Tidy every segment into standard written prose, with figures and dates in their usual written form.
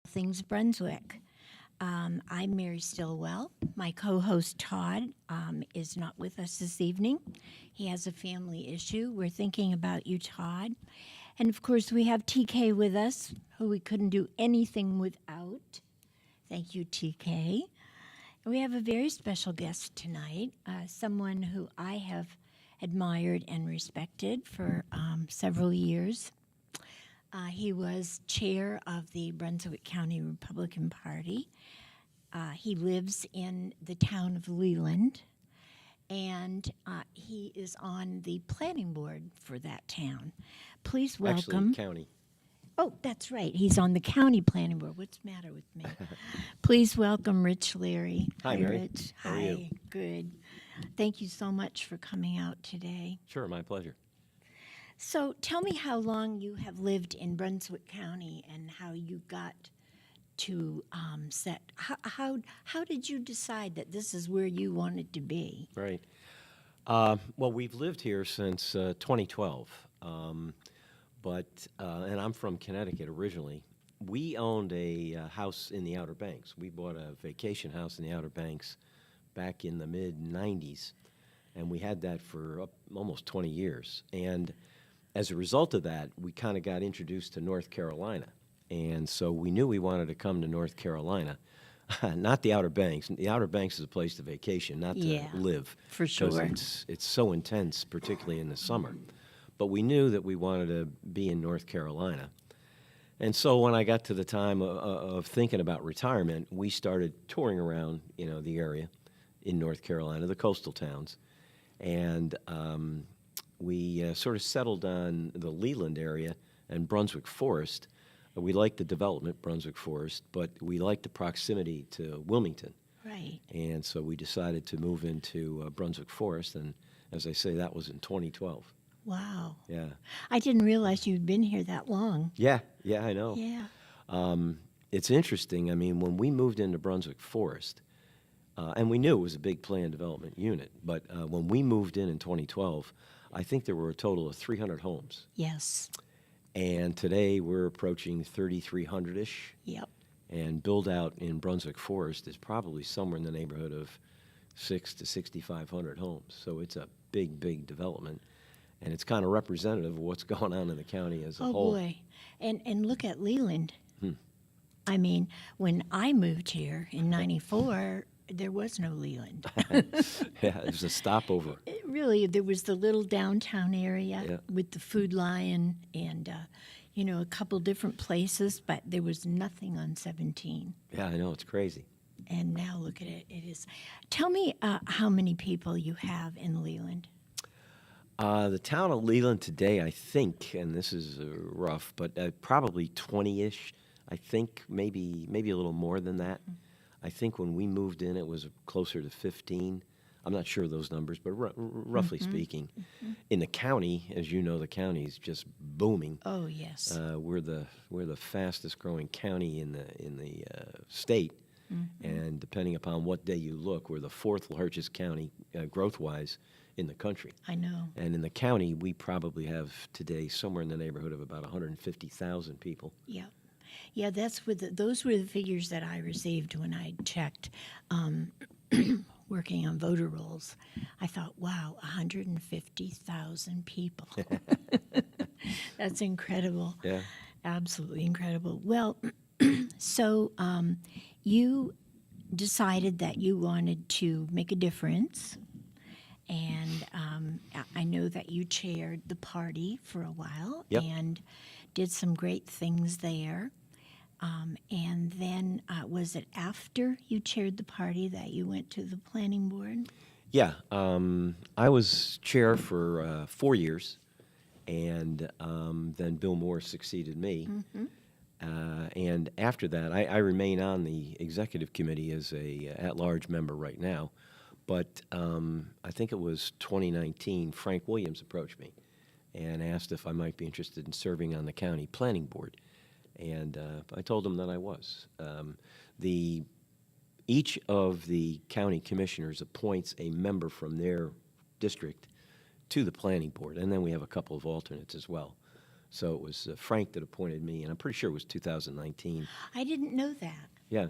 Things Brunswick. I'm Mary Stillwell. My co-host Todd is not with us this evening. He has a family issue. We're thinking about you, Todd. And of course, we have TK with us, who we couldn't do anything without. Thank you, TK. And we have a very special guest tonight, someone who I have admired and respected for several years. He was chair of the Brunswick County Republican Party. He lives in the town of Leland, and he is on the planning board for that town. Please welcome. Actually, county. Oh, that's right. He's on the county planning board. What's the matter with me? Please welcome Rich Leary. Hi, Mary. Rich. How are you? Good. Thank you so much for coming out today. Sure, my pleasure. So tell me how long you have lived in Brunswick County and how you got to set. How did you decide that this is where you wanted to be? Right. Well, we've lived here since 2012, and I'm from Connecticut originally. We owned a house in the Outer Banks. We bought a vacation house in the Outer Banks back in the mid-'90s, and we had that for almost 20 years. And as a result of that, we kind of got introduced to North Carolina. And so we knew we wanted to come to North Carolina, not the Outer Banks. The Outer Banks is a place to vacation, not to live. For sure. Because it's so intense, particularly in the summer. But we knew that we wanted to be in North Carolina. And so when I got to the time of thinking about retirement, we started touring around, the area in North Carolina, the coastal towns. And we sort of settled on the Leland area and Brunswick Forest. We liked the development, Brunswick Forest, but we liked the proximity to Wilmington. Right. And so we decided to move into Brunswick Forest, and as I say, that was in 2012. Wow. Yeah. I didn't realize you'd been here that long. Yeah, I know. Yeah. It's interesting. I mean, when we moved into Brunswick Forest, and we knew it was a big planned development unit, but when we moved in 2012, I think there were a total of 300 homes. Yes. And today we're approaching 3,300-ish. Yep. And build out in Brunswick Forest is probably somewhere in the neighborhood of 600 to 6,500 homes. So it's a big, big development. And it's kind of representative of what's going on in the county as a whole. Oh, boy. And look at Leland. I mean, when I moved here in 94, there was no Leland. Yeah, it was a stopover. Really, there was the little downtown area with the Food Lion and, a couple different places, but there was nothing on 17. Yeah, I know, it's crazy. And now look at it. It is. Tell me how many people you have in Leland. The town of Leland today, I think, and this is rough, but probably 20-ish. I think maybe a little more than that. I think when we moved in, it was closer to 15. I'm not sure of those numbers, but roughly speaking, in the county, as you know, the county is just booming. Oh yes, we're the fastest growing county in the state, and depending upon what day you look, we're the fourth largest county growth-wise in the country. I know. And in the county, we probably have today somewhere in the neighborhood of about 150,000 people. Yeah. Yeah, those were the figures that I received when I checked working on voter rolls. I thought, wow, 150,000 people. That's incredible. Yeah. Absolutely incredible. Well, so you decided that you wanted to make a difference. And I know that you chaired the party for a while and did some great things there. And then was it after you chaired the party that you went to the planning board? Yeah. I was chair for 4 years, and then Bill Moore succeeded me. And after that, I remain on the executive committee as a at-large member right now. But I think it was 2019, Frank Williams approached me and asked if I might be interested in serving on the county planning board. And I told him that I was. Each of the county commissioners appoints a member from their district to the planning board, and then we have a couple of alternates as well. So it was Frank that appointed me, and I'm pretty sure it was 2019. I didn't know that. Yeah,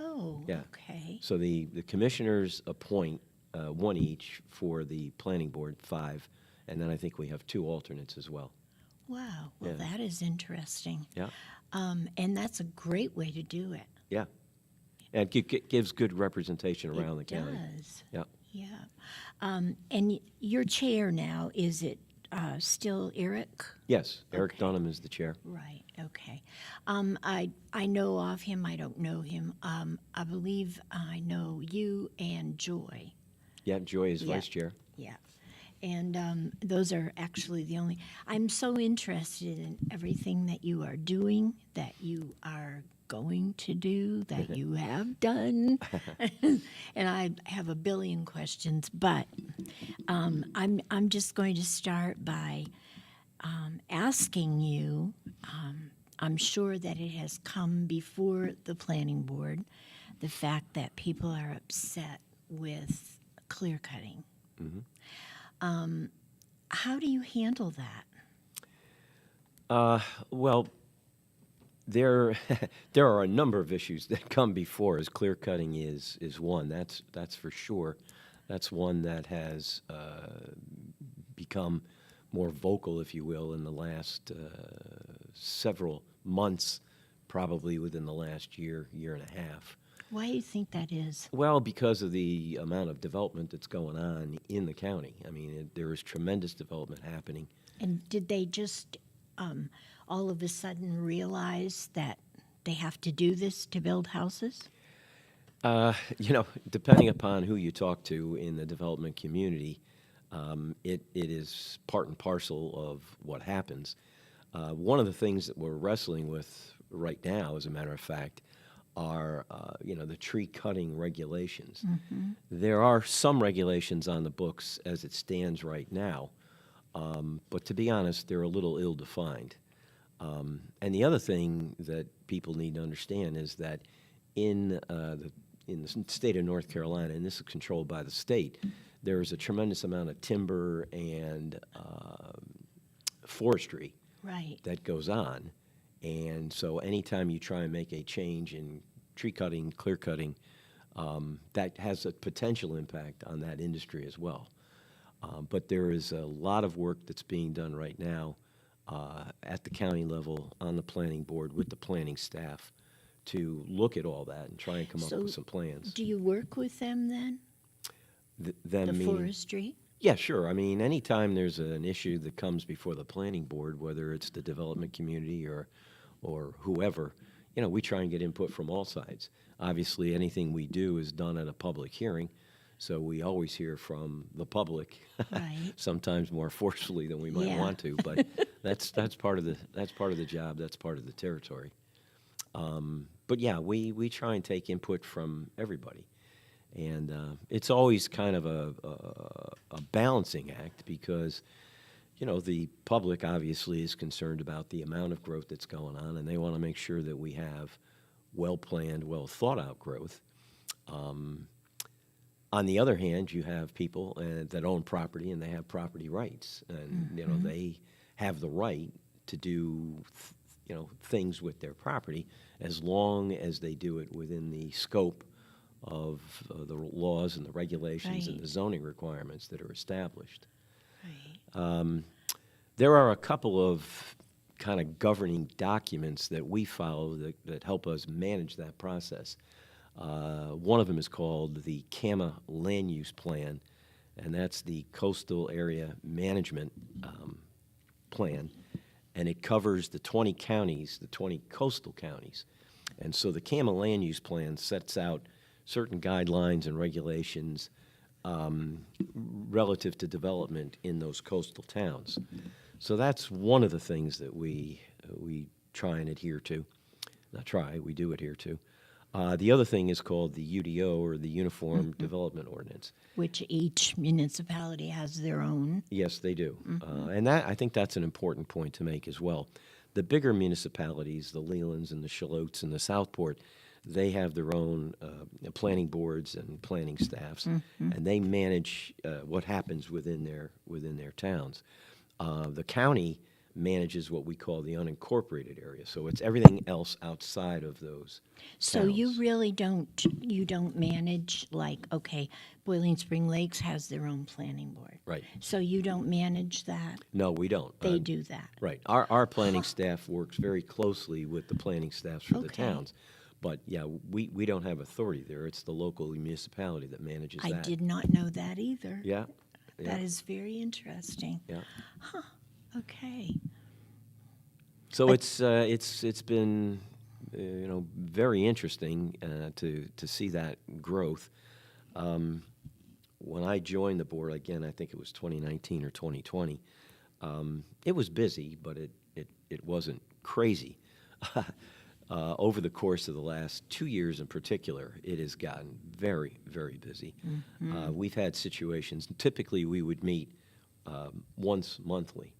Oh, yeah. okay. So the commissioners appoint one each for the planning board, 5, and then I think we have 2 alternates as well. Wow. Well, Yeah. that is interesting. Yeah, And that's a great way to do it. yeah. And it gives good representation around the It county. does. Yeah. Yeah. And your chair now, is it still Eric? Yes, Eric Okay. Dunham is the chair. Right. Okay. I know of him. I don't know him. I believe I know you and Joy. Yeah, Joy is Yeah. vice chair. Yeah. And those are actually the only. I'm so interested in everything that you are doing, that you are going to do, that you have done. And I have a billion questions, but I'm just going to start by asking you. I'm sure that it has come before the planning board, the fact that people are upset with clear cutting. How do you handle that? Well, there there are a number of issues that come before us. Clear cutting is one. That's for sure. That's one that has become more vocal, if you will, in the last several months, probably within the last year and a half. Why do you think that is? Well, because of the amount of development that's going on in the county. I mean, there is tremendous development happening. And did they just all of a sudden realize that they have to do this to build houses? Depending upon who you talk to in the development community, it is part and parcel of what happens. One of the things that we're wrestling with right now, as a matter of fact, are the tree cutting regulations. There are some regulations on the books as it stands right now, but to be honest, they're a little ill-defined. And the other thing that people need to understand is that in the state of North Carolina, and this is controlled by the state, there is a tremendous amount of timber and forestry Right. that goes on. And so anytime you try and make a change in tree cutting, clear cutting, that has a potential impact on that industry as well. But there is a lot of work that's being done right now at the county level, on the planning board, with the planning staff, to look at all that and try and come up So with some plans. do you work with them then? Them The meaning- forestry? Yeah, sure. I mean, anytime there's an issue that comes before the planning board, whether it's the development community or whoever, we try and get input from all sides. Obviously, anything we do is done at a public hearing, so we always hear from the public, Right. sometimes more forcefully than we might Yeah. want to, but that's part of the job, that's part of the territory. But yeah, we try and take input from everybody. And it's always kind of a balancing act because, the public obviously is concerned about the amount of growth that's going on, and they want to make sure that we have well-planned, well-thought-out growth. On the other hand, you have people that own property, and they have property rights. And, they have the right to do, things with their property as long as they do it within the scope of the laws and the regulations and Right. the zoning requirements that are established. Right. There are a couple of kind of governing documents that we follow that help us manage that process. One of them is called the CAMA Land Use Plan, and that's the Coastal Area Management Plan, and it covers the 20 counties, the 20 coastal counties. And so the CAMA Land Use Plan sets out certain guidelines and regulations relative to development in those coastal towns. So that's one of the things that we try and adhere to. Not try, we do adhere to. The other thing is called the UDO, or the Uniform Development Ordinance. Which each municipality has their own. Yes, they do. And I think that's an important point to make as well. The bigger municipalities, the Lelands and the Shallots and the Southport, they have their own planning boards and planning staffs, and they manage what happens within their towns. The county manages what we call the unincorporated area. So it's everything else outside of those So towns. you really don't manage, like, okay, Boiling Spring Lakes has their own planning board. Right. So you don't manage that? No, we don't. They do that. Right. Our planning staff works very closely with the planning staffs for the Okay. towns. But, yeah, we don't have authority there. It's the local municipality that manages I that. did not know that either. Yeah. Yeah. That is very interesting. Yeah. Okay. So it's been very interesting to see that growth. When I joined the board again, I think it was 2019 or 2020. It was busy, but it wasn't crazy. Over the course of the last 2 years in particular, it has gotten very, very busy. We've had situations. Typically, we would meet once monthly.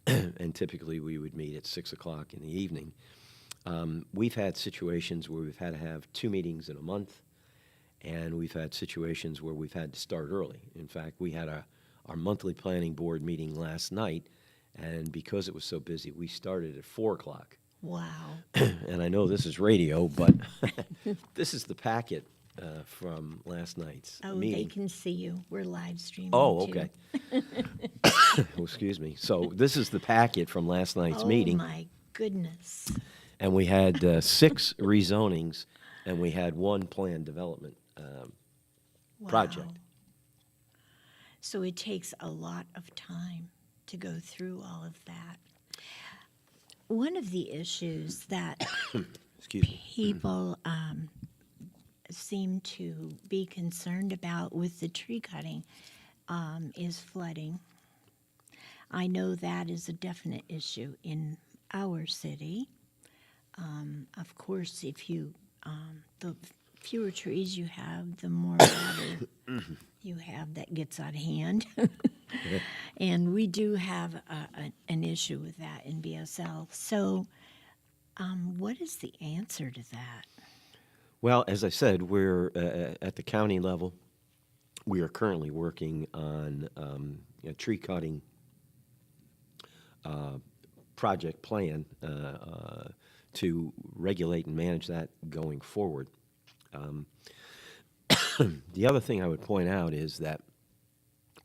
And typically we would meet at 6 o'clock in the evening. We've had situations where we've had to have 2 meetings in a month, and we've had situations where we've had to start early. In fact, we had our monthly planning board meeting last night, and because it was so busy, we started at 4 o'clock. Wow. And I know this is radio, but this is the packet from last night's Oh, meeting. they can see you. We're live streaming. Oh, too. okay. Oh, excuse me. So this is the packet from last night's meeting. Oh, my goodness. And we had 6 rezonings, and we had 1 planned development project. Wow. So it takes a lot of time to go through all of that. One of the issues that Excuse me. people seem to be concerned about with the tree cutting is flooding. I know that is a definite issue in our city. Of course, if you the fewer trees you have, the more water you have that gets out of hand. And we do have an issue with that in BSL. So what is the answer to that? Well, as I said, we're at the county level. We are currently working on a tree cutting project plan to regulate and manage that going forward. The other thing I would point out is that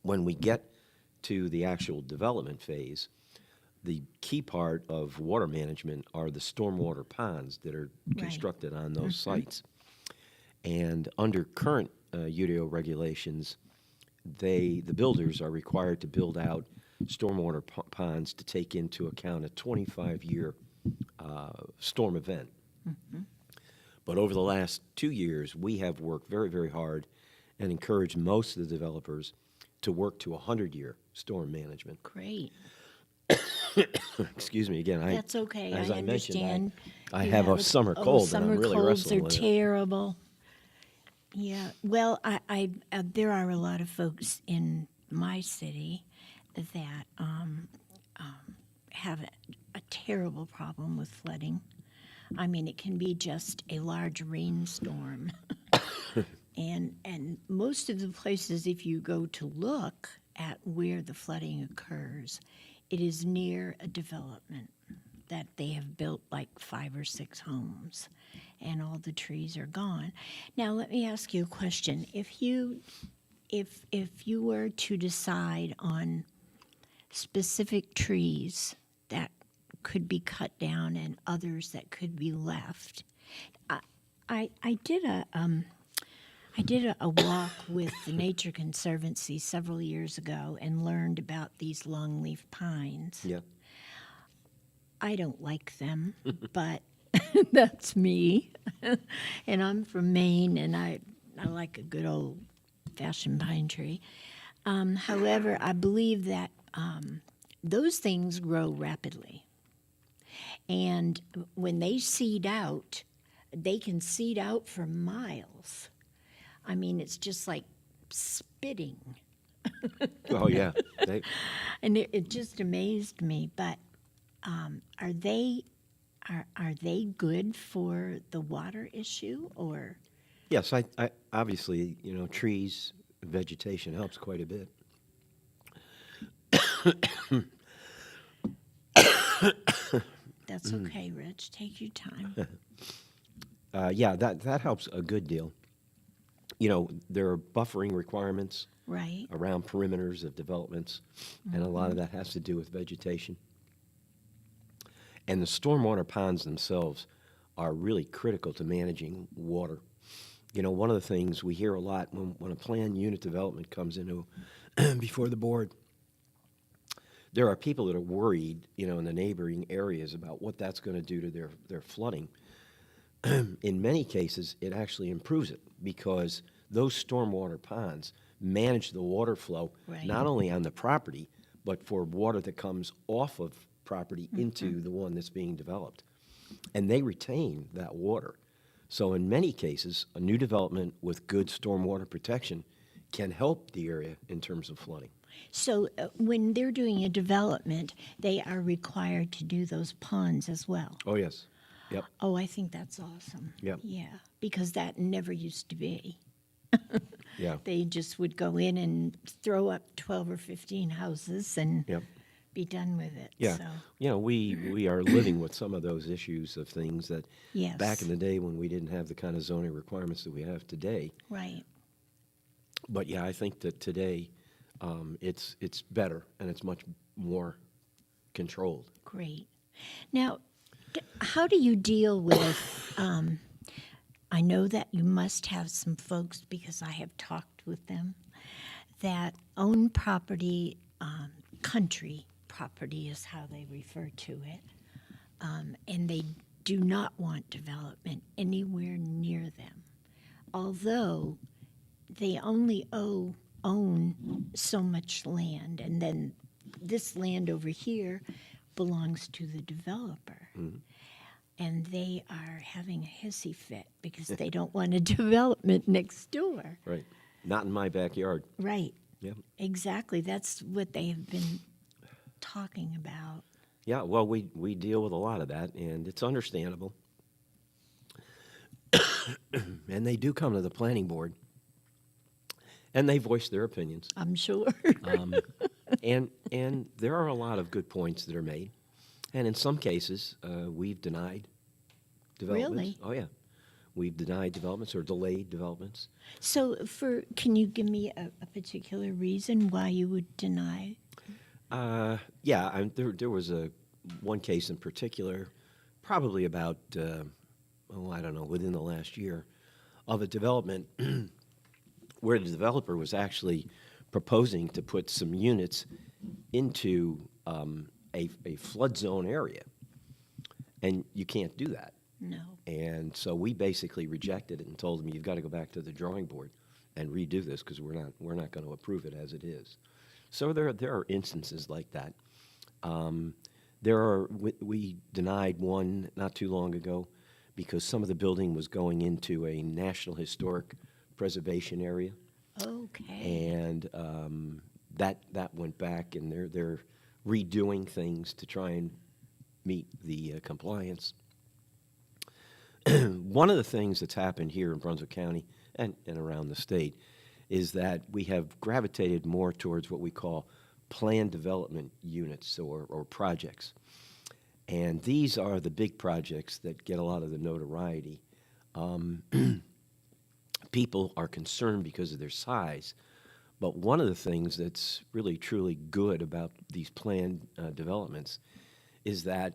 when we get to the actual development phase, the key part of water management are the stormwater ponds that are constructed on those sites. And under current UDO regulations, the builders are required to build out stormwater ponds to take into account a 25-year storm event. But over the last 2 years, we have worked very, very hard and encouraged most of the developers to work to 100-year storm management. Great. Excuse me again. That's okay. As I I mentioned, understand. I You have a summer cold that I'm summer really colds wrestling are with. terrible. Yeah. Well, I there are a lot of folks in my city that have a terrible problem with flooding. I mean, it can be just a large rainstorm. And most of the places, if you go to look at where the flooding occurs, it is near a development that they have built like 5 or 6 homes, and all the trees are gone. Now, let me ask you a question. If you were to decide on specific trees that could be cut down and others that could be left, I did a walk with the Nature Conservancy several years ago and learned about these longleaf pines. Yeah. I don't like them, but that's me. And I'm from Maine, and I like a good old-fashioned pine tree. However, I believe that those things grow rapidly. And when they seed out, they can seed out for miles. I mean, it's just like spitting. Oh, yeah. And it just amazed me. But are they good for the water issue, or? Yes, I obviously, trees, vegetation helps quite a bit. That's okay, Rich. Take your time. Yeah, that helps a good deal. You know, there are buffering requirements Right. around perimeters of developments, and a lot of that has to do with vegetation. And the stormwater ponds themselves are really critical to managing water. You know, one of the things we hear a lot when a planned unit development comes into before the board, there are people that are worried, you know, in the neighboring areas about what that's going to do to their flooding. In many cases, it actually improves it because those stormwater ponds manage the water flow Right. not only on the property, but for water that comes off of property into the one that's being developed. And they retain that water. So in many cases, a new development with good stormwater protection can help the area in terms of flooding. So when they're doing a development, they are required to do those ponds as well. Oh, yes. Yep. Oh, I think that's awesome. Yep. Yeah, because that never used to be. Yeah. They just would go in and throw up 12 or 15 houses and Yep. be done with it. Yeah. So, You know, we are living with some of those issues of things that yes. back in the day when we didn't have the kind of zoning requirements that we have today. Right. But yeah, I think that today it's better and it's much more controlled. Great. Now, how do you deal with, I know that you must have some folks, because I have talked with them, that own property, country property is how they refer to it, and they do not want development anywhere near them, although they only own so much land, and then this land over here belongs to the developer. And they are having a hissy fit because they don't want a development next door. Right. Not in my backyard. Right. Yeah. Exactly. That's what they have been talking about. Yeah, well, we deal with a lot of that, and it's understandable. And they do come to the planning board, and they voice their opinions. I'm sure. And there are a lot of good points that are made. And in some cases, we've denied developments. Really? Oh, yeah. We've denied developments or delayed developments. So, can you give me a particular reason why you would deny? Yeah, there was one case in particular, probably about, I don't know, within the last year, of a development where the developer was actually proposing to put some units into a flood zone area. And you can't do that. No. And so we basically rejected it and told them, you've got to go back to the drawing board and redo this because we're not going to approve it as it is. So there are instances like that. We denied one not too long ago because some of the building was going into a National Historic Preservation area. Okay. And that went back, and they're redoing things to try and meet the compliance. One of the things that's happened here in Brunswick County and around the state is that we have gravitated more towards what we call planned development units or projects. And these are the big projects that get a lot of the notoriety. People are concerned because of their size. But one of the things that's really, truly good about these planned developments is that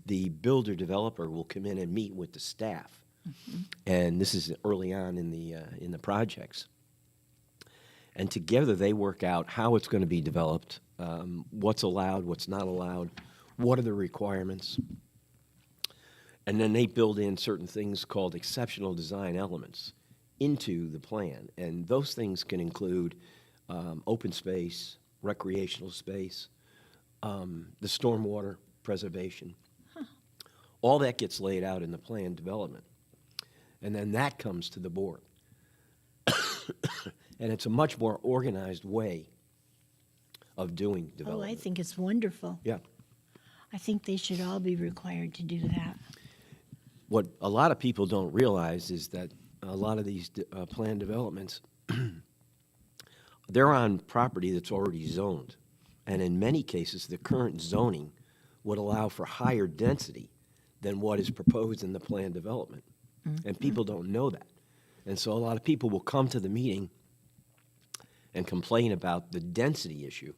the builder-developer will come in and meet with the staff. And this is early on in the projects. And together they work out how it's going to be developed, what's allowed, what's not allowed, what are the requirements. And then they build in certain things called exceptional design elements into the plan. And those things can include open space, recreational space, the stormwater preservation. All that gets laid out in the plan development. And then that comes to the board. And it's a much more organized way of doing Oh, development. I think it's wonderful. Yeah. I think they should all be required to do that. What a lot of people don't realize is that a lot of these planned developments, they're on property that's already zoned. And in many cases, the current zoning would allow for higher density than what is proposed in the planned development. And people don't know that. And so a lot of people will come to the meeting and complain about the density issue.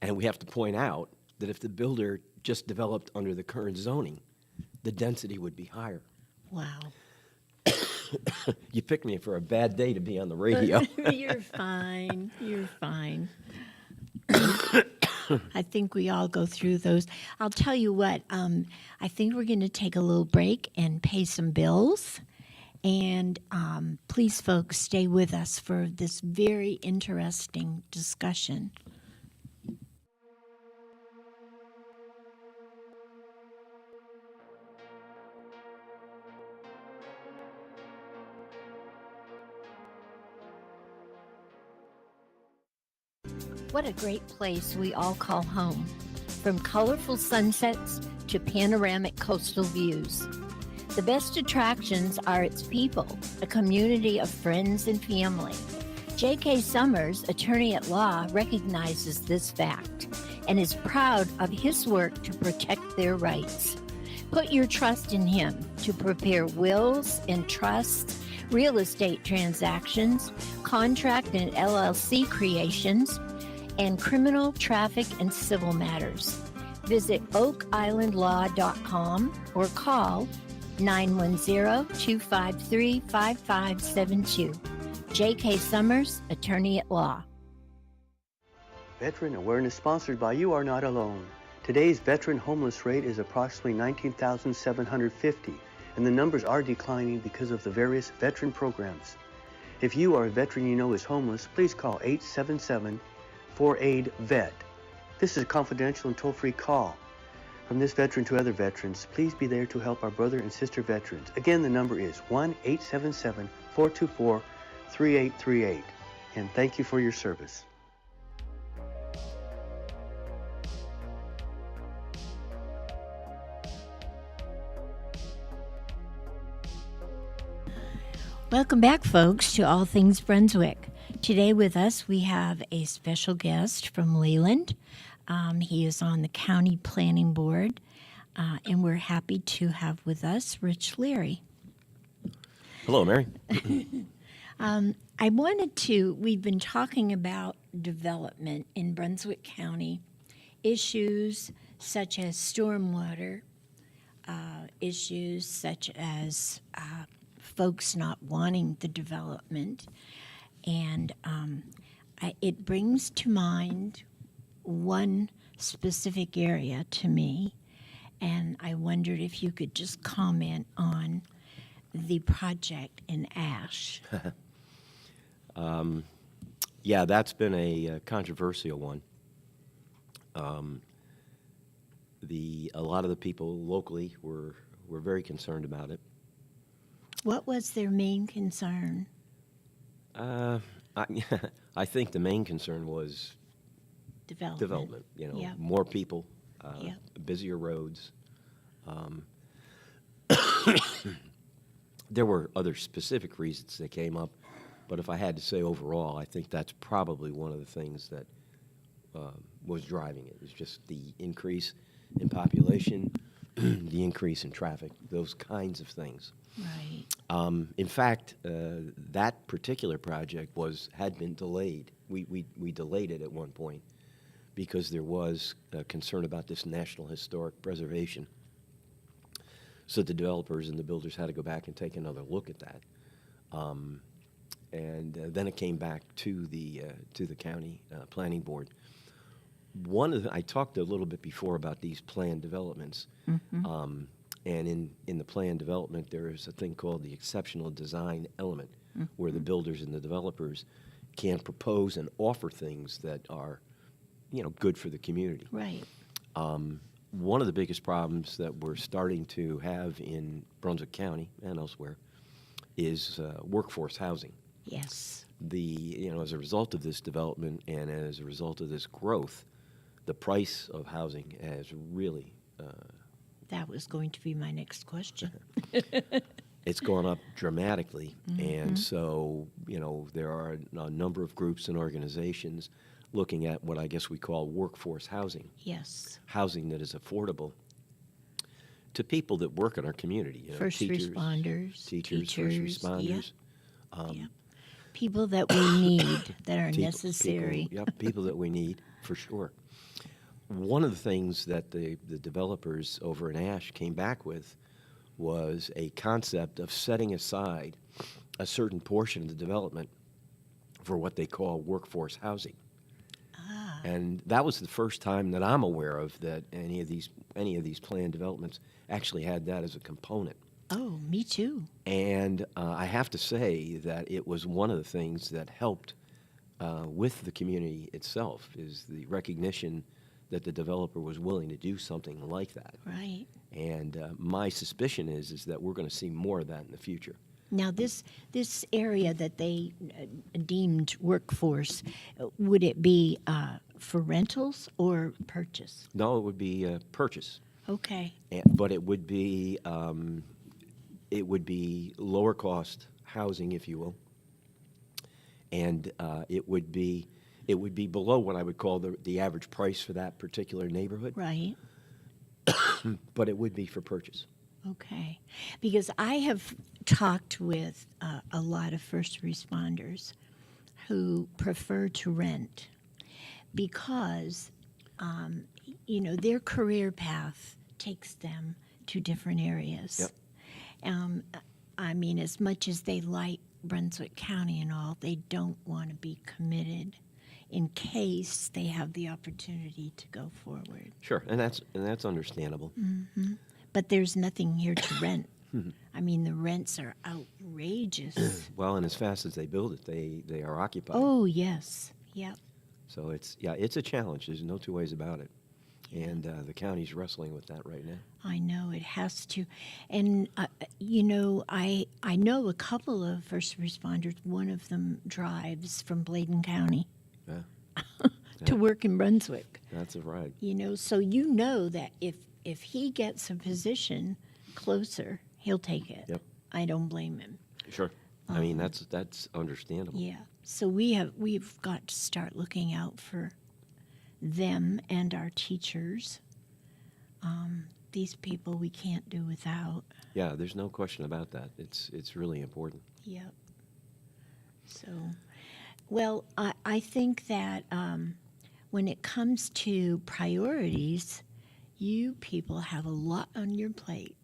And we have to point out that if the builder just developed under the current zoning, the density would be higher. Wow. You picked me for a bad day to be on the radio. You're fine. You're fine. I think we all go through those. I'll tell you what, I think we're going to take a little break and pay some bills. And please, folks, stay with us for this very interesting discussion. What a great place we all call home. From colorful sunsets to panoramic coastal views. The best attractions are its people, a community of friends and family. J.K. Summers, attorney at law, recognizes this fact and is proud of his work to protect their rights. Put your trust in him to prepare wills and trusts, real estate transactions, contract and LLC creations, and criminal, traffic, and civil matters. Visit oakislandlaw.com or call 910-253-5572. J.K. Summers, attorney at law. Veteran Awareness sponsored by You Are Not Alone. Today's veteran homeless rate is approximately 19,750, and the numbers are declining because of the various veteran programs. If you are a veteran you know is homeless, please call 877-4AID-VET. This is a confidential and toll-free call. From this veteran to other veterans, please be there to help our brother and sister veterans. Again, the number is 1-877-424-3838. And thank you for your service. Welcome back, folks, to All Things Brunswick. Today with us, we have a special guest from Leland. He is on the County Planning Board, and we're happy to have with us Rich Leary. Hello, Mary. We've been talking about development in Brunswick County, issues such as stormwater, issues such as folks not wanting the development. And it brings to mind one specific area to me, and I wondered if you could just comment on the project in Ash. Yeah, that's been a controversial one. A lot of the people locally were very concerned about it. What was their main concern? I think the main concern was development. Yep. More people, Yep. busier roads. There were other specific reasons that came up, but if I had to say overall, I think that's probably one of the things that was driving it. It's just the increase in population, the increase in traffic, those kinds of things. Right. In fact, that particular project had been delayed. We delayed it at one point because there was concern about this National Historic Preservation. So the developers and the builders had to go back and take another look at that. And then it came back to the county planning board. I talked a little bit before about these planned developments. Mm-hmm. And in the planned development, there is a thing called the exceptional design element, where the builders and the developers can propose and offer things that are, good for the community. Right. One of the biggest problems that we're starting to have in Brunswick County and elsewhere is workforce housing. Yes. As a result of this development and as a result of this growth, the price of housing has really That was going to be my next question. it's gone up dramatically. And so, there are a number of groups and organizations looking at what I guess we call workforce housing, Yes. housing that is affordable to people that work in our community. You know, First responders, teachers, first responders. Yeah. People that we need, that are People- necessary. People that we need, for sure. One of the things that the developers over in Ash came back with was a concept of setting aside a certain portion of the development for what they call workforce housing. And that was the first time that I'm aware of that any of these planned developments actually had that as a component. Oh, me too. And I have to say that it was one of the things that helped with the community itself, is the recognition that the developer was willing to do something like that. Right. And my suspicion is that we're going to see more of that in the future. Now, this area that they deemed workforce, would it be for rentals or purchase? No, it would be purchase, Okay. but it would be lower cost housing, if you will, and it would be below what I would call the average price for that particular neighborhood, Right. but it would be for purchase. Okay. Because I have talked with a lot of first responders who prefer to rent because, their career path takes them to different areas. Yep. I mean, as much as they like Brunswick County and all, they don't want to be committed in case they have the opportunity to go forward. Sure, and that's understandable. But there's nothing here to rent. I mean, the rents are outrageous. Well, and as fast as they build it, they are occupied. Oh, yes. Yep. So it's a challenge. There's no two ways about it. And the county's wrestling with that right now. I know it has to. And, I know a couple of first responders. One of them drives from Bladen County Yeah, to work in Brunswick. that's a ride. So that if he gets a position closer, he'll take it. Yep. I don't blame him. Sure. I mean, that's understandable. Yeah. So we've got to start looking out for them and our teachers. These people we can't do without. Yeah, there's no question about that. It's really important. Yep. So, well, I think that when it comes to priorities, you people have a lot on your plate.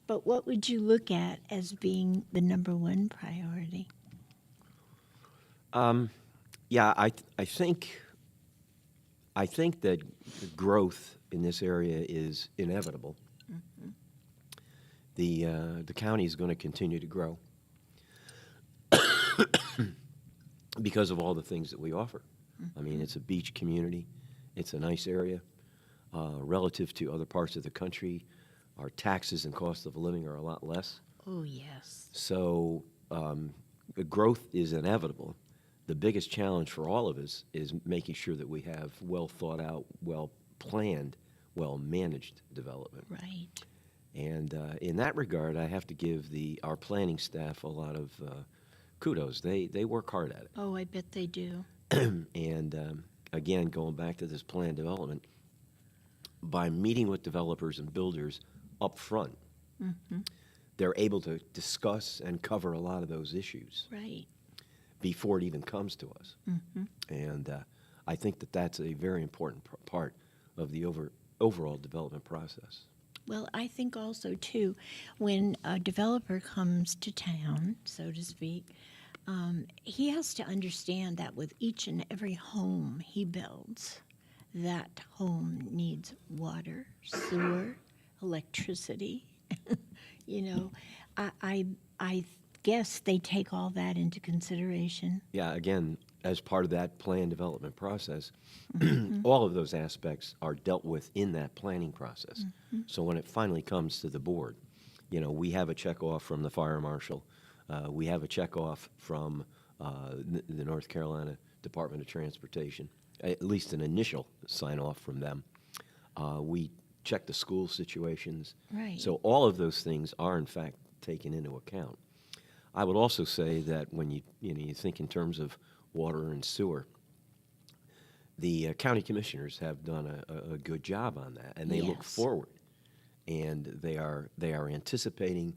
But what would you look at as being the number one priority? Yeah, I think that growth in this area is inevitable. The county is going to continue to grow because of all the things that we offer. I mean, it's a beach community. It's a nice area. Relative to other parts of the country, our taxes and cost of living are a lot less. Oh, yes. So the growth is inevitable. The biggest challenge for all of us is making sure that we have well thought out, well planned, well managed development. Right. And in that regard, I have to give our planning staff a lot of kudos. They work hard at it. Oh, I bet they do. And again, going back to this planned development, by meeting with developers and builders up front, they're able to discuss and cover a lot of those issues Right. before it even comes to us. And I think that that's a very important part of the overall development process. Well, I think also, too, when a developer comes to town, so to speak, he has to understand that with each and every home he builds, that home needs water, sewer, electricity. I guess they take all that into consideration. Yeah, again, as part of that plan development process, all of those aspects are dealt with in that planning process. So when it finally comes to the board, we have a check off from the fire marshal. We have a check off from the North Carolina Department of Transportation, at least an initial sign off from them. We check the school situations. Right. So all of those things are in fact taken into account. I would also say that when you think in terms of water and sewer. The county commissioners have done a good job on that, and they look Yes. forward, and they are anticipating,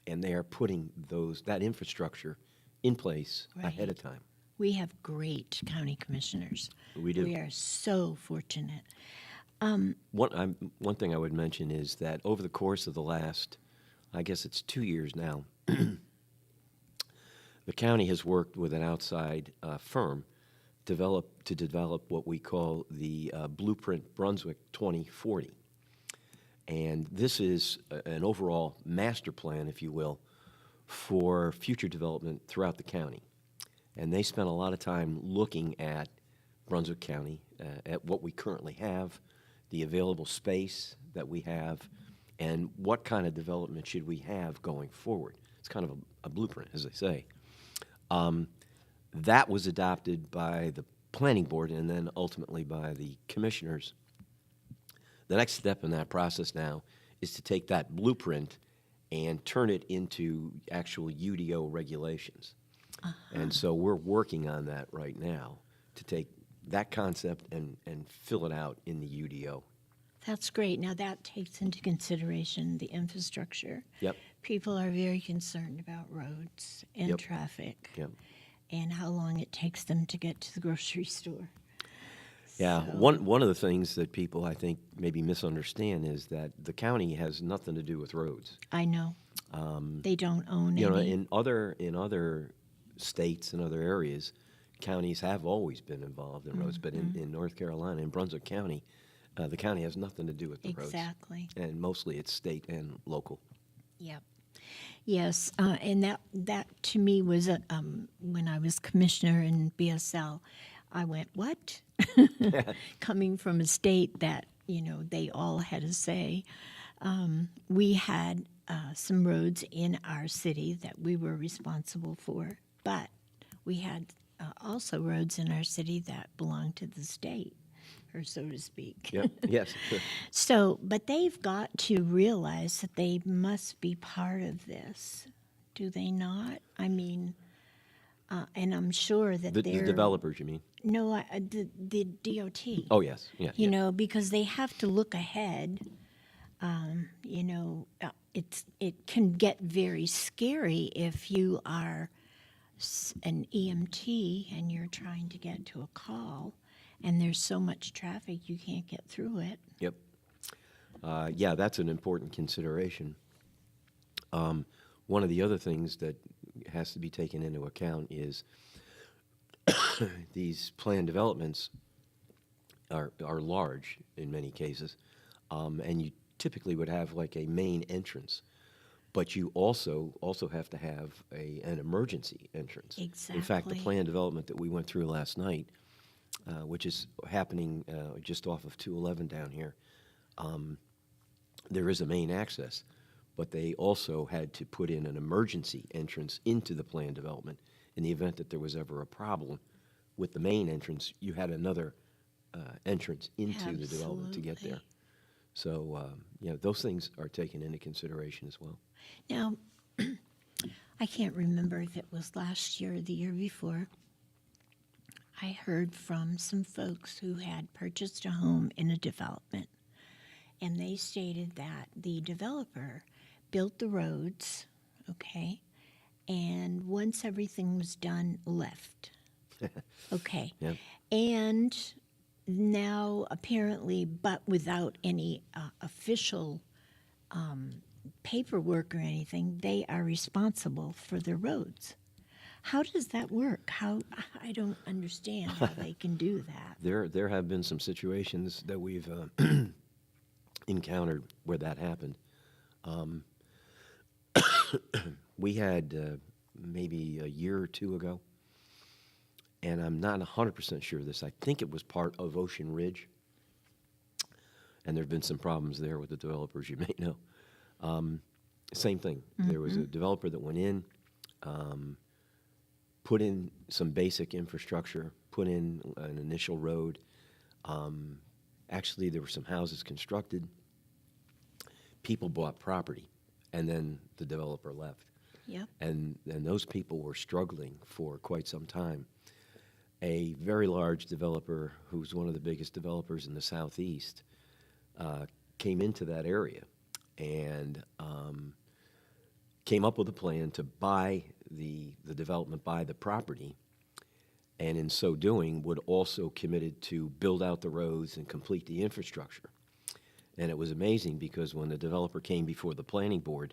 and they are putting that infrastructure in place ahead of time. We have great county commissioners. We do. We are so fortunate. One thing I would mention is that over the course of the last, I guess it's 2 years now, the county has worked with an outside firm to develop what we call the Blueprint Brunswick 2040. And this is an overall master plan, if you will, for future development throughout the county. And they spent a lot of time looking at Brunswick County, at what we currently have, the available space that we have, and what kind of development should we have going forward. It's kind of a blueprint, as they say. That was adopted by the planning board and then ultimately by the commissioners. The next step in that process now is to take that blueprint and turn it into actual UDO regulations. And so we're working on that right now to take that concept and fill it out in the UDO. That's great. Now that takes into consideration the infrastructure. Yep. People are very concerned about roads and Yep. traffic Yep. and how long it takes them to get to the grocery store. Yeah, So- one of the things that people, I think, maybe misunderstand is that the county has nothing to do with roads. I know. They don't own You know, any. in other states and other areas, counties have always been involved in roads, but in North Carolina, in Brunswick County, the county has nothing to do with the roads. Exactly. And mostly it's state and local. Yep. Yes, and that to me was when I was commissioner in BSL, I went, what? Coming from a state that they all had a say. We had some roads in our city that we were responsible for, but we had also roads in our city that belonged to the state, or so to speak. Yep. Yes. So, but they've got to realize that they must be part of this, do they not? I mean, and I'm sure that The they're developers, you mean? No, the DOT. Oh, yes. Yeah. You yeah. know, because they have to look ahead. It can get very scary if you are an EMT and you're trying to get to a call, and there's so much traffic you can't get through it. Yep. Yeah, that's an important consideration. One of the other things that has to be taken into account is these planned developments are large in many cases, and you typically would have like a main entrance, but you also have to have an emergency entrance. In fact, the Exactly. planned development that we went through last night, which is happening just off of 211 down here, there is a main access, but they also had to put in an emergency entrance into the planned development in the event that there was ever a problem with the main entrance. You had another entrance into the development to get there. Absolutely. So, those things are taken into consideration as well. Now, I can't remember if it was last year or the year before. I heard from some folks who had purchased a home in a development, and they stated that the developer built the roads, okay, and once everything was done, left. Okay. Yep. And now, apparently, but without any official paperwork or anything, they are responsible for their roads. How does that work? I don't understand how they can do that. There have been some situations that we've encountered where that happened. We had maybe a year or two ago, and I'm not 100% sure of this. I think it was part of Ocean Ridge, and there have been some problems there with the developers, you may know. Same thing. There was a developer that went in, put in some basic infrastructure, put in an initial road. Actually, there were some houses constructed. People bought property, and then the developer left. Yep. And those people were struggling for quite some time. a very large developer who's one of the biggest developers in the Southeast came into that area and came up with a plan to buy the development, buy the property, and in so doing would also committed to build out the roads and complete the infrastructure. And it was amazing because when the developer came before the planning board,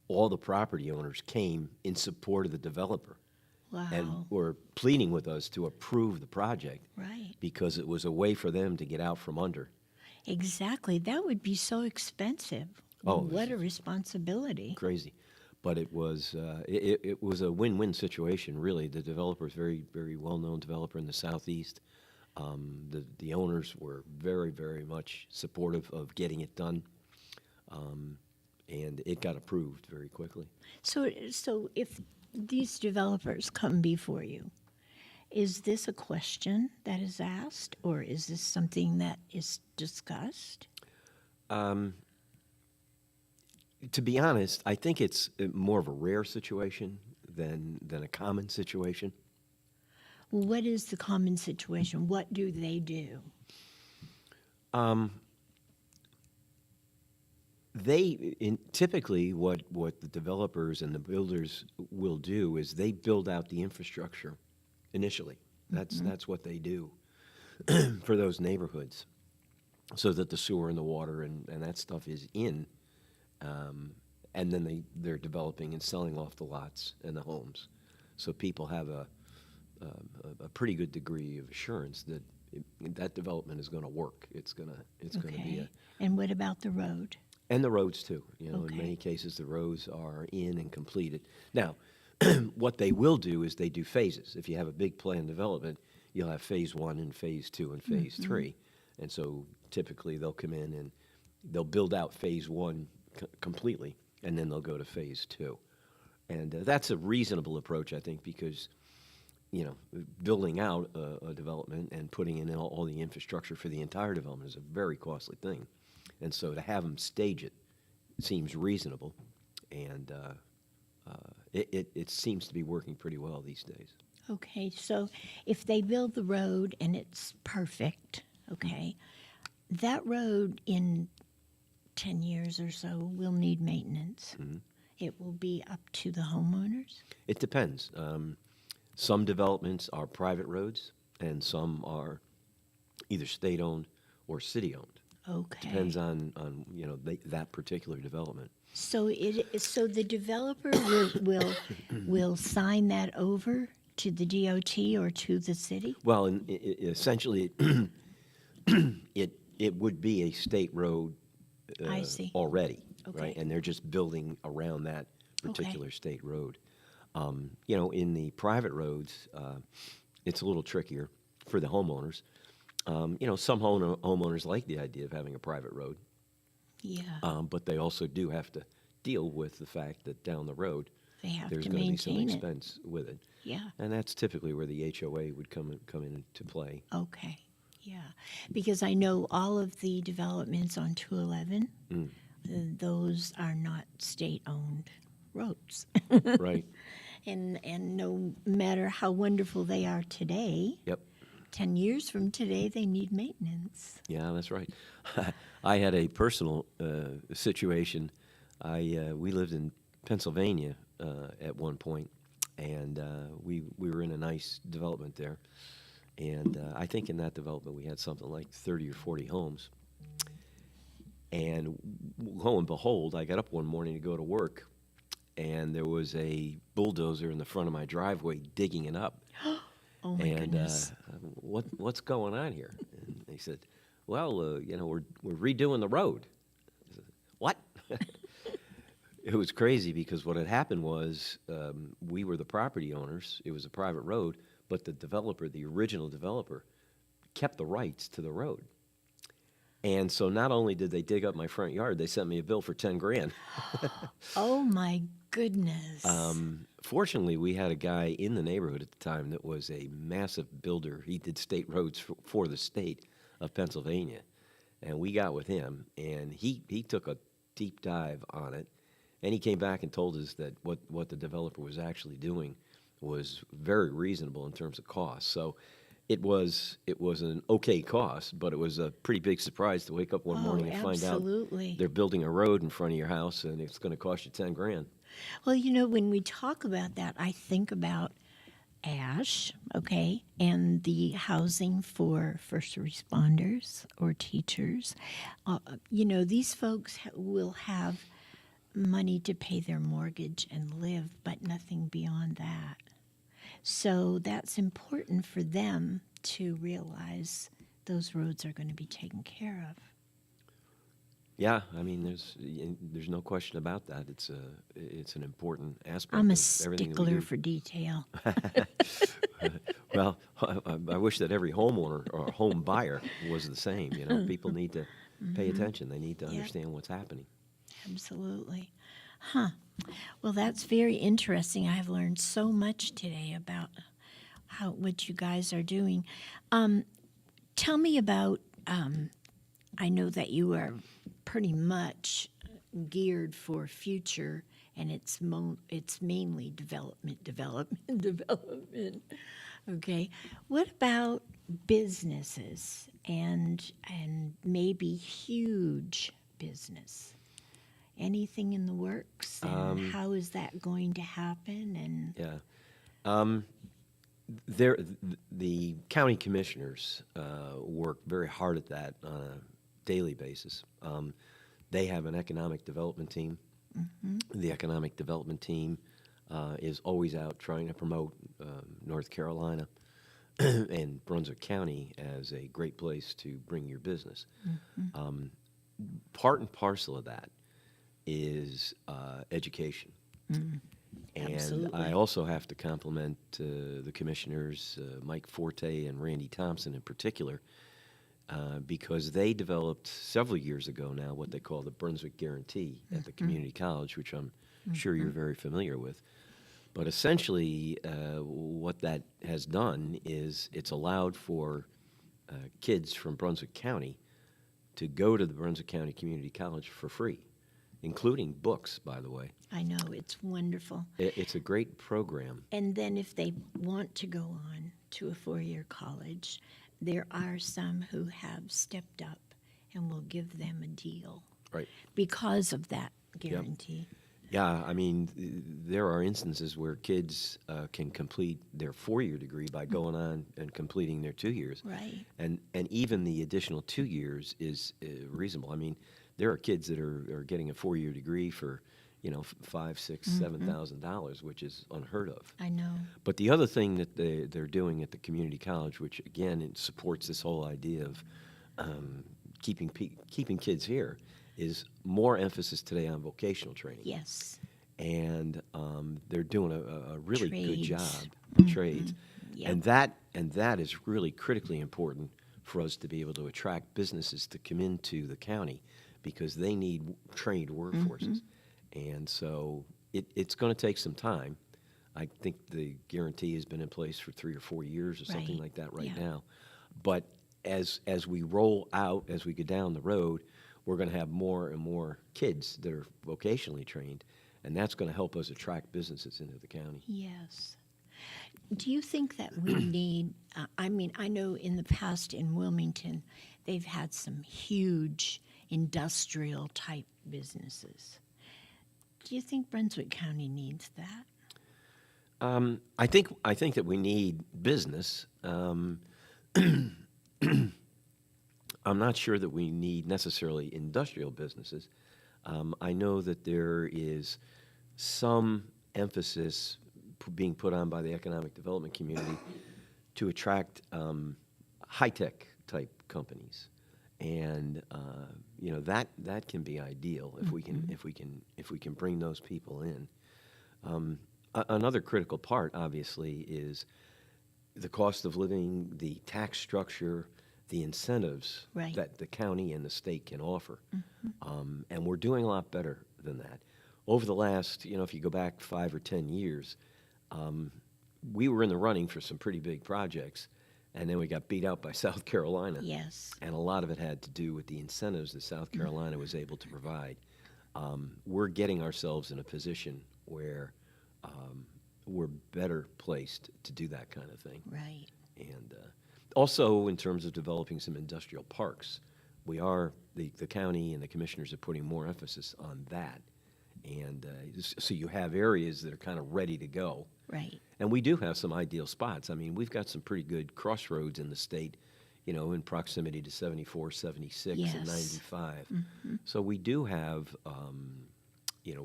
all the property owners came in support of the developer and Wow. were pleading with us to approve the project Right. because it was a way for them to get out from under. Exactly. That would be so expensive. Oh, What a responsibility. Crazy. But it was it was a win-win situation, really. The developer is very, very well-known developer in the Southeast. The owners were very, very much supportive of getting it done, and it got approved very quickly. So if these developers come before you, is this a question that is asked, or is this something that is discussed? To be honest, I think it's more of a rare situation than a common situation. What is the common situation? What do they do? Typically what the developers and the builders will do is they build out the infrastructure initially. That's what they do for those neighborhoods, so that the sewer and the water and that stuff is in, and then they're developing and selling off the lots and the homes, so people have a pretty good degree of assurance that that development is going to work. It's going to be Okay. And what about the road? and the roads too. In Okay. many cases the roads are in and completed. Now, what they will do is they do phases. If you have a big planned development, you'll have phase 1 and phase 2 and phase 3. And so typically they'll come in and they'll build out phase 1 completely, and then they'll go to phase 2. And that's a reasonable approach, I think, because building out a development and putting in all the infrastructure for the entire development is a very costly thing. And so to have them stage it seems reasonable, and it seems to be working pretty well these days. Okay, so if they build the road and it's perfect, okay, that road in 10 years or so will need maintenance. It will be up to the homeowners? It depends. Some developments are private roads, and some are either state-owned or city-owned. Okay. Depends on that particular development. So the developer will sign that over to the DOT or to the city? Well, essentially, it would be a state road I see. already, Okay. right? And they're just building around that particular state road. In the private roads, it's a little trickier for the homeowners. Some homeowners like the idea of having a private road, Yeah. but they also do have to deal with the fact that down the road They have there's to going to be some maintain it. expense with it. Yeah. And that's typically where the HOA would come into play. Okay. Yeah. Because I know all of the developments on 211, those are not state-owned roads. Right. And no matter how wonderful they are today, Yep. 10 years from today, they need maintenance. Yeah, that's right. I had a personal situation. We lived in Pennsylvania at one point, and we were in a nice development there. And I think in that development we had something like 30 or 40 homes. And lo and behold, I got up one morning to go to work, and there was a bulldozer in the front of my driveway digging it up. Oh, my And goodness. what's going on here? And they said, well, we're redoing the road. I said, what? It was crazy because what had happened was we were the property owners. It was a private road, but the developer, the original developer, kept the rights to the road. And so not only did they dig up my front yard, they sent me a bill for 10 grand. Oh, my goodness. Fortunately, we had a guy in the neighborhood at the time that was a massive builder. He did state roads for the state of Pennsylvania. And we got with him, and he took a deep dive on it. And he came back and told us that what the developer was actually doing was very reasonable in terms of cost. So it was an okay cost, but it was a pretty big surprise to wake up one morning and find out absolutely. they're building a road in front of your house and it's going to cost you 10 grand. Well, when we talk about that, I think about ASH, okay, and the housing for first responders or teachers. These folks will have money to pay their mortgage and live, but nothing beyond that. So that's important for them to realize those roads are going to be taken care of. Yeah, I mean, there's no question about that. It's an important aspect I'm a of everything that we stickler do. for detail. Well, I wish that every homeowner or home buyer was the same. People need to pay attention. They need to Yep. understand what's happening. Absolutely. Huh. Well, that's very interesting. I have learned so much today about what you guys are doing. Tell me about, I know that you are pretty much geared for future, and it's mainly development. Okay. What about businesses and maybe huge business? Anything in the works, and how is that going to happen? And Yeah. The county commissioners work very hard at that on a daily basis. They have an economic development team. The economic development team is always out trying to promote North Carolina and Brunswick County as a great place to bring your business. Part and parcel of that is education. And Absolutely. I also have to compliment the commissioners, Mike Forte and Randy Thompson in particular, because they developed several years ago now what they call the Brunswick Guarantee at the community college, which I'm sure you're very familiar with. But essentially, what that has done is it's allowed for kids from Brunswick County to go to the Brunswick County Community College for free, including books, by the way. I know, it's wonderful. It's a great program. And then if they want to go on to a four-year college, there are some who have stepped up and will give them a deal Right. because of that guarantee. Yeah, I mean, there are instances where kids can complete their four-year degree by going on and completing their 2 years. Right. And even the additional 2 years is reasonable. I mean, there are kids that are getting a four-year degree for, $5,000, $6,000, $7,000, which is unheard of. I know. But the other thing that they're doing at the community college, which again it supports this whole idea of keeping kids here, is more emphasis today on vocational training. Yes. And they're doing a really good Trades. job, trades, Yep. and that is really critically important for us to be able to attract businesses to come into the county because they need trained workforces, and so it's going to take some time. I think the guarantee has been in place for 3 or 4 years or something Right. like that right Yeah. now, but as we roll out, as we go down the road, we're going to have more and more kids that are vocationally trained, and that's going to help us attract businesses into the county. Yes. Do you think that we need, I know in the past in Wilmington, they've had some huge industrial type businesses. Do you think Brunswick County needs that? I think that we need business. I'm not sure that we need necessarily industrial businesses. I know that there is some emphasis being put on by the economic development community to attract high-tech type companies, and that can be ideal if we can bring those people in. Another critical part, obviously, is the cost of living, the tax structure, the incentives Right. that the county and the state can offer. And we're doing a lot better than that. Over the last, if you go back 5 or 10 years, we were in the running for some pretty big projects, and then we got beat out by South Carolina. Yes. And a lot of it had to do with the incentives that South Carolina was able to provide. We're getting ourselves in a position where we're better placed to do that kind of thing. Right. And also in terms of developing some industrial parks, the county and the commissioners are putting more emphasis on that. And so you have areas that are kind of ready to go. Right. And we do have some ideal spots. I mean, we've got some pretty good crossroads in the state, in proximity to 74, 76, and Yes. 95. So we do have,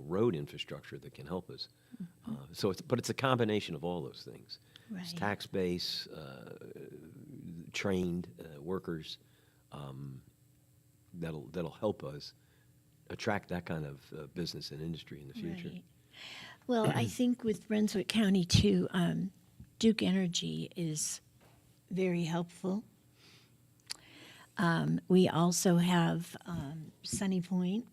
road infrastructure that can help us. But it's a combination of all those things. It's Right. tax base, trained workers that'll help us attract that kind of business and industry in the future. Right. Well, I think with Brunswick County too, Duke Energy is very helpful. We also have Sunny Point.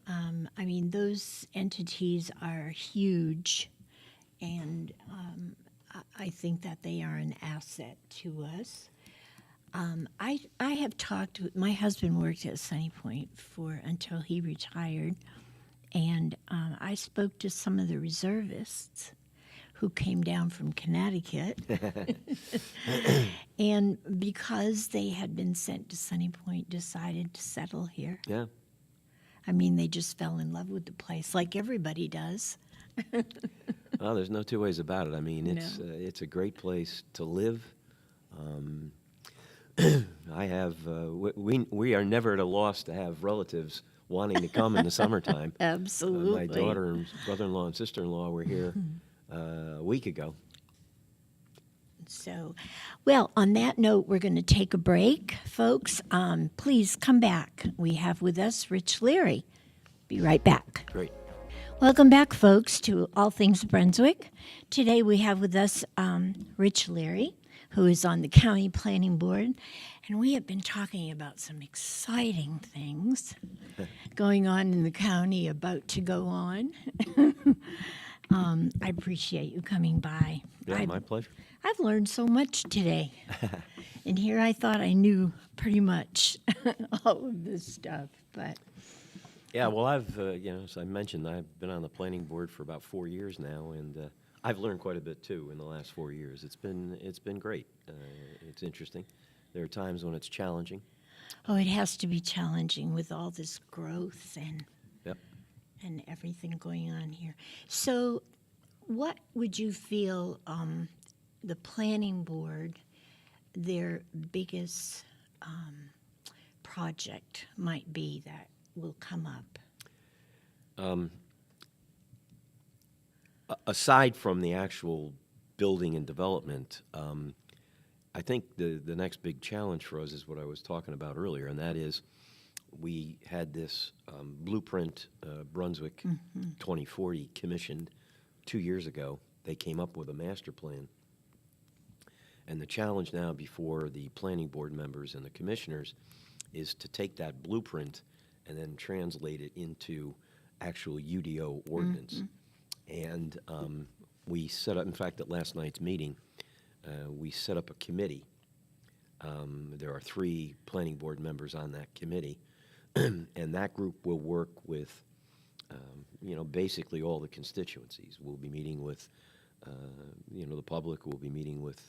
I mean, those entities are huge, and I think that they are an asset to us. I have talked with my husband worked at Sunny Point until he retired, and I spoke to some of the reservists who came down from Connecticut, and because they had been sent to Sunny Point, decided to settle here. Yeah. I mean, they just fell in love with the place, like everybody does. Well, there's no two ways about it. I mean, it's a great place to live. I have we are never at a loss to have relatives wanting to come in the summertime. Absolutely. My daughter and brother-in-law and sister-in-law were here a week ago. So, well, on that note, we're going to take a break, folks. Please come back. We have with us Rich Leary. Be right back. Great. Welcome back, folks, to All Things Brunswick. Today we have with us Rich Leary, who is on the County Planning Board, and we have been talking about some exciting things going on in the county, about to go on. I appreciate you coming by. Yeah, my pleasure. I've learned so much today. And here I thought I knew pretty much all of this stuff, but Yeah, well, I've, as I mentioned, I've been on the planning board for about 4 years now, and I've learned quite a bit too in the last 4 years. It's been great. It's interesting. There are times when it's challenging. oh, it has to be challenging with all this growth Yep. and everything going on here. So, what would you feel the planning board, their biggest project might be that will come up? Aside from the actual building and development, I think the next big challenge for us is what I was talking about earlier, and that is we had this blueprint, Brunswick 2040, commissioned 2 years ago. They came up with a master plan. And the challenge now before the planning board members and the commissioners is to take that blueprint and then translate it into actual UDO ordinance. And we set up, in fact, at last night's meeting, we set up a committee. There are 3 planning board members on that committee, and that group will work with, basically all the constituencies. We'll be meeting with, the public. We'll be meeting with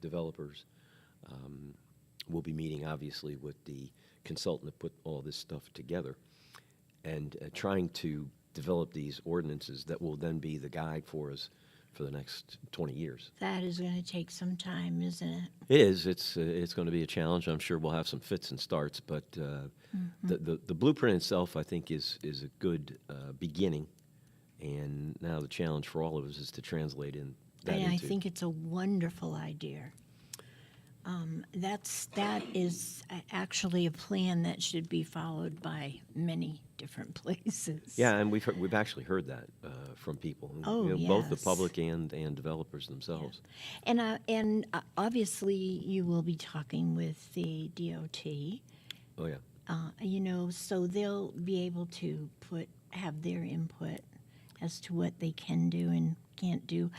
developers. We'll be meeting, obviously, with the consultant that put all this stuff together, and trying to develop these ordinances that will then be the guide for us for the next 20 years. That is going to take some time, isn't it? It is. It's going to be a challenge. I'm sure we'll have some fits and starts, but the blueprint itself, I think, is a good beginning. And now the challenge for all of us is to translate that And I into. think it's a wonderful idea. That is actually a plan that should be followed by many different places. Yeah, and we've actually heard that from people. Oh, both the yes. public and developers themselves. And obviously you will be talking with the DOT. Oh yeah. So they'll be able to have their input as to what they can do and can't do.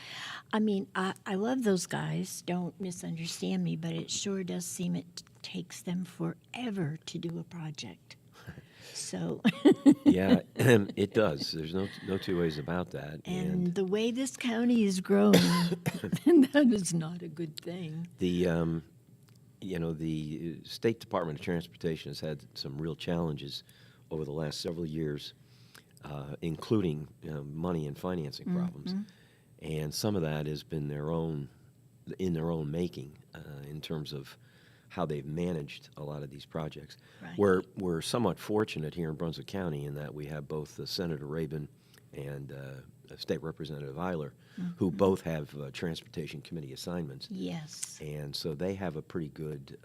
I mean, I love those guys. Don't misunderstand me, but it sure does seem it takes them forever to do a project. So, Yeah, it does. There's no two ways about that. and the way this county is growing, that is not a good thing. The the State Department of Transportation has had some real challenges over the last several years, including money and financing problems, and some of that has been in their own making in terms of how they've managed a lot of these projects. Right. We're somewhat fortunate here in Brunswick County in that we have both Senator Rabin and State Representative Eiler, who both have Transportation Committee assignments. Yes. And so they have a pretty good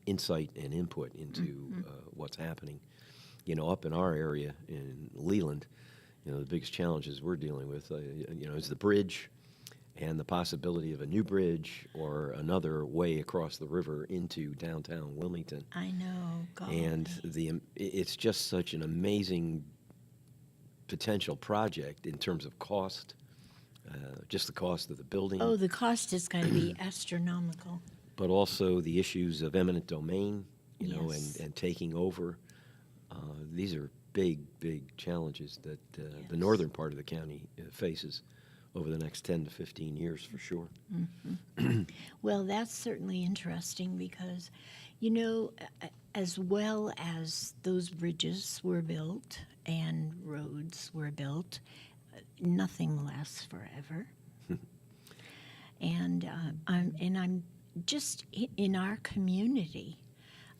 insight and input into what's happening. Up in our area in Leland, the biggest challenges we're dealing with, is the bridge and the possibility of a new bridge or another way across the river into downtown Wilmington. I know. God. And it's just such an amazing potential project in terms of cost, just the cost of the building. Oh, the cost is going to be astronomical. But also the issues of eminent domain, Yes. and taking over. These are big, big challenges that the Yes. northern part of the county faces over the next 10 to 15 years for sure. Well, that's certainly interesting because, as well as those bridges were built and roads were built, nothing lasts forever. And I'm just in our community.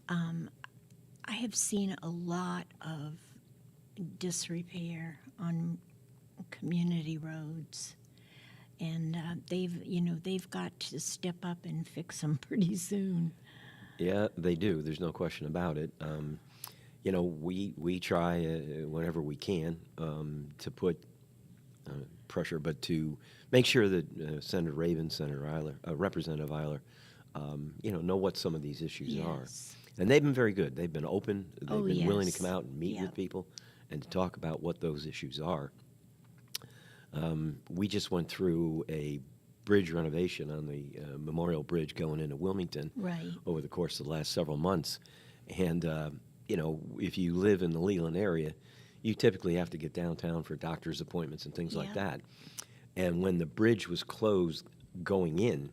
I have seen a lot of disrepair on community roads, and they've got to step up and fix them pretty soon. Yeah, they do. There's no question about it. We try whenever we can to put pressure, but to make sure that Senator Rabin, Senator Eiler, Representative Eiler, know what some of these issues are. Yes. And they've been very good. They've been open. They've Oh, been willing to yes. come out and meet Yep. with people and to talk about what those issues are. We just went through a bridge renovation on the Memorial Bridge going into Wilmington Right. over the course of the last several months. And, if you live in the Leland area, you typically have to get downtown for doctor's appointments and things like Yeah. that. And when the bridge was closed going in,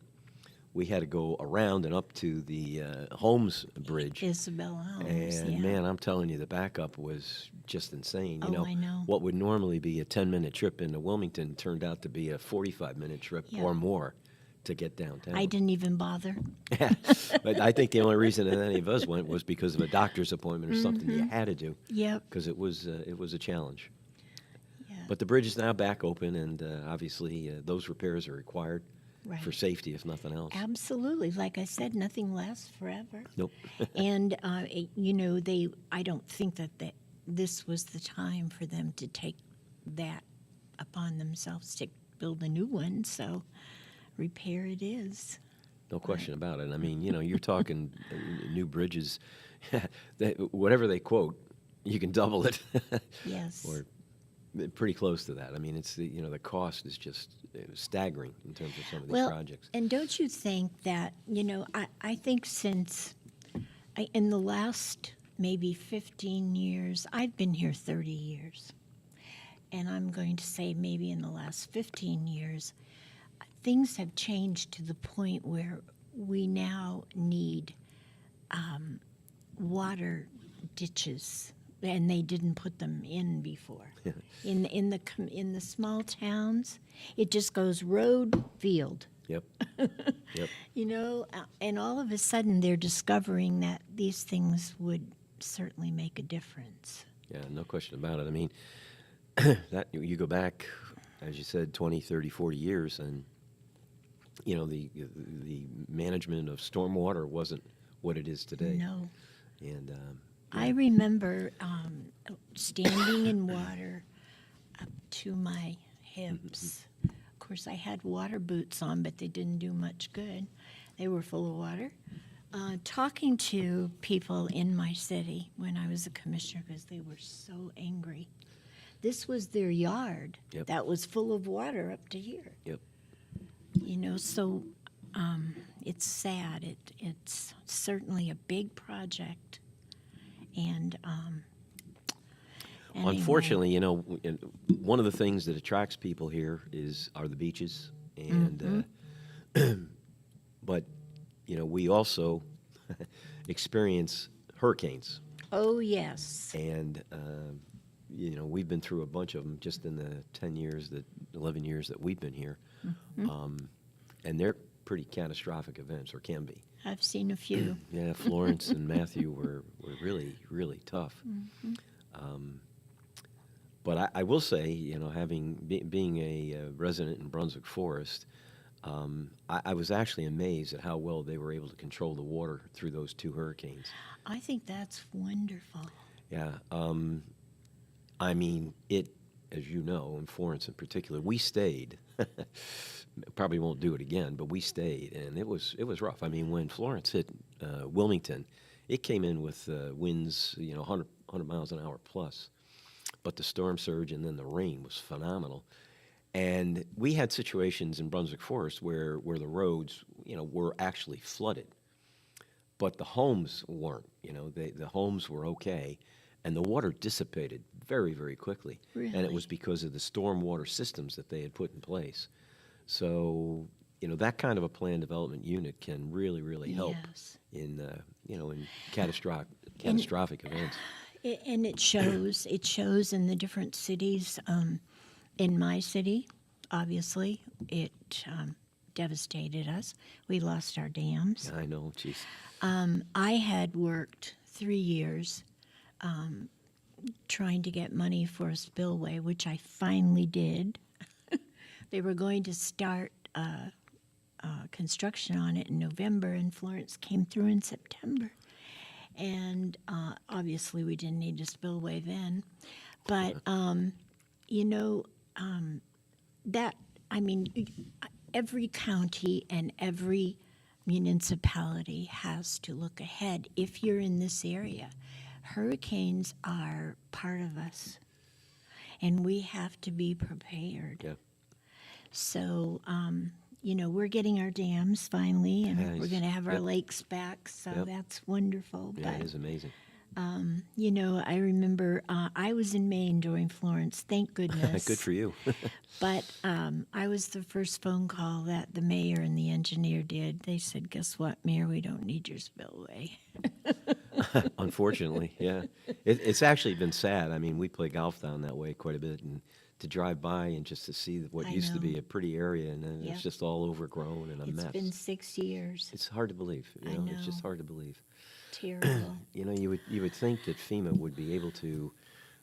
we had to go around and up to the Holmes Bridge. Isabella Holmes. And yeah. man, I'm telling you, the backup was just insane. Oh, I know. What would normally be a 10-minute trip into Wilmington turned out to be a 45-minute trip Yeah. or more to get downtown. I didn't even bother. But I think the only reason that any of us went was because of a doctor's appointment or something you had to do, Yep. because it was a challenge. Yeah. But the bridge is now back open, and obviously those repairs are required Right. for safety, if nothing else. Absolutely. Like I said, nothing lasts forever. Nope. And I don't think that this was the time for them to take that upon themselves to build a new one. So, repair it is. No question about it. I mean, you're talking new bridges. Whatever they quote, you can double it, Yes. or pretty close to that. I mean, it's the cost is just staggering in terms of some of these projects. And don't you think that I think in the last maybe 15 years, I've been here 30 years, and I'm going to say maybe in the last 15 years, things have changed to the point where we now need water ditches, and they didn't put them in before. in the small towns, it just goes road, field. Yep. Yep. And all of a sudden they're discovering that these things would certainly make a difference. Yeah, no question about it. I mean, that you go back, as you said, 20, 30, 40 years, and the management of stormwater wasn't what it is today. No. And I remember standing in water up to my hips. Of course, I had water boots on, but they didn't do much good. They were full of water. Talking to people in my city when I was a commissioner because they were so angry. This was their yard Yep. that was full of water up to here. Yep. So it's sad. It's certainly a big project. And Anyway. Unfortunately, one of the things that attracts people here are the beaches, and but we also experience hurricanes, Oh, yes. and we've been through a bunch of them just in the 11 years that we've been here, and they're pretty catastrophic events, or can be. I've seen a few. Yeah, Florence and Matthew were really, really tough. But I will say, being a resident in Brunswick Forest, I was actually amazed at how well they were able to control the water through those two hurricanes. I think that's wonderful. Yeah, I mean, as you know, in Florence in particular, we stayed. Probably won't do it again, but we stayed, and it was rough. I mean, when Florence hit Wilmington, it came in with winds, 100 miles an hour plus. But the storm surge and then the rain was phenomenal. And we had situations in Brunswick Forest where the roads, were actually flooded. But the homes weren't, the homes were okay. And the water dissipated very, very quickly. Really? And it was because of the stormwater systems that they had put in place. So, that kind of a planned development unit can really, really help Yes. in, in catastrophic events. And it shows. It shows in the different cities. In my city, obviously, it devastated us. We lost our dams. I know, geez. I had worked 3 years trying to get money for a spillway, which I finally did. They were going to start construction on it in November, and Florence came through in September. And obviously, we didn't need a spillway then. But, every county and every municipality has to look ahead. If you're in this area, hurricanes are part of us, and we have to be prepared. Yeah. So, we're getting our dams finally, and Nice. we're going to have our Yep. lakes back, so Yep. that's wonderful. Yeah, it But, is amazing. I remember I was in Maine during Florence, thank goodness. Good for you. But I was the first phone call that the mayor and the engineer did. They said, guess what, Mayor, we don't need your spillway. Unfortunately, yeah. It's actually been sad. I mean, we play golf down that way quite a bit, and to drive by and just to see what I used to know. be a pretty area, and then Yep. it's just all overgrown and a It's mess. been 6 years. It's hard to believe. I It's just know. hard to believe. Terrible. You would think that FEMA would be able to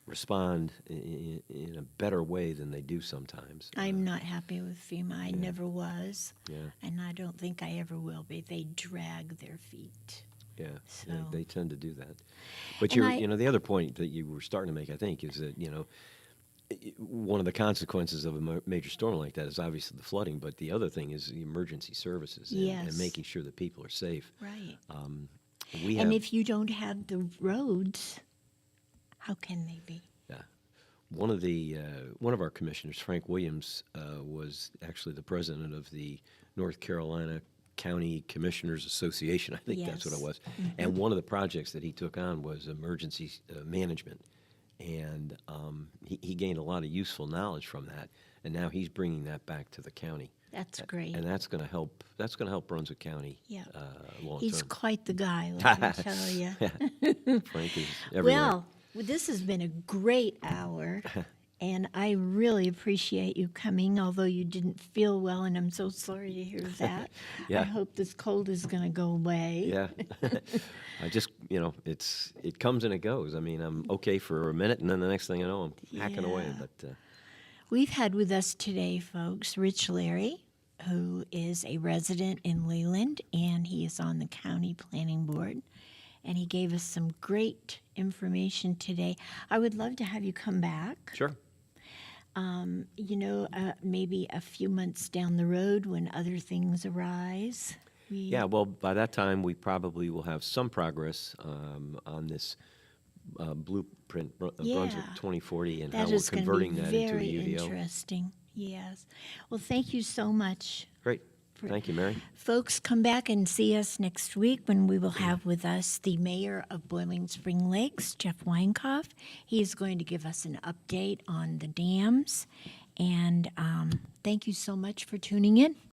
respond in a better way than they do sometimes. I'm not happy with FEMA. I never was, Yeah, and I don't think I ever will be. They drag their feet. yeah. So- They tend to do that. But And the other point that you were starting to make, I think, is that one of the consequences of a major storm like that is obviously the flooding, but the other thing is the emergency services and Yes. making sure that people are safe. Right. We And have if you don't have the roads, how can they be? one of our commissioners, Frank Williams, was actually the president of the North Carolina County Commissioners Association. I think that's what it Yes. was. And one of the projects that he took on was emergency management. And he gained a lot of useful knowledge from that, and now he's bringing that back to the county, That's great. and that's going to help. That's going to help Brunswick County Yeah. long He's term. quite the guy, let me tell you. Frank is everywhere. Well, this has been a great hour, and I really appreciate you coming, although you didn't feel well, and I'm so sorry to hear that. Yeah. I hope this cold is going to go away. Yeah, I just it comes and it goes. I mean, I'm okay for a minute, and then the next thing I know, I'm hacking away. Yeah. But We've had with us today, folks, Rich Leary, who is a resident in Leland, and he is on the county planning board. And he gave us some great information today. I would love to have you come back. sure, Maybe a few months down the road when other things arise. yeah. Well, by that time, we probably will have some progress on this blueprint Brunswick Yeah. 2040 and That how we're is going to be converting that into a very UDO. interesting. Yes. Well, thank you so much. Great. Thank you, Mary. Folks, come back and see us next week when we will have with us the mayor of Boiling Spring Lakes, Jeff Weinkoff. He is going to give us an update on the dams. And thank you so much for tuning in.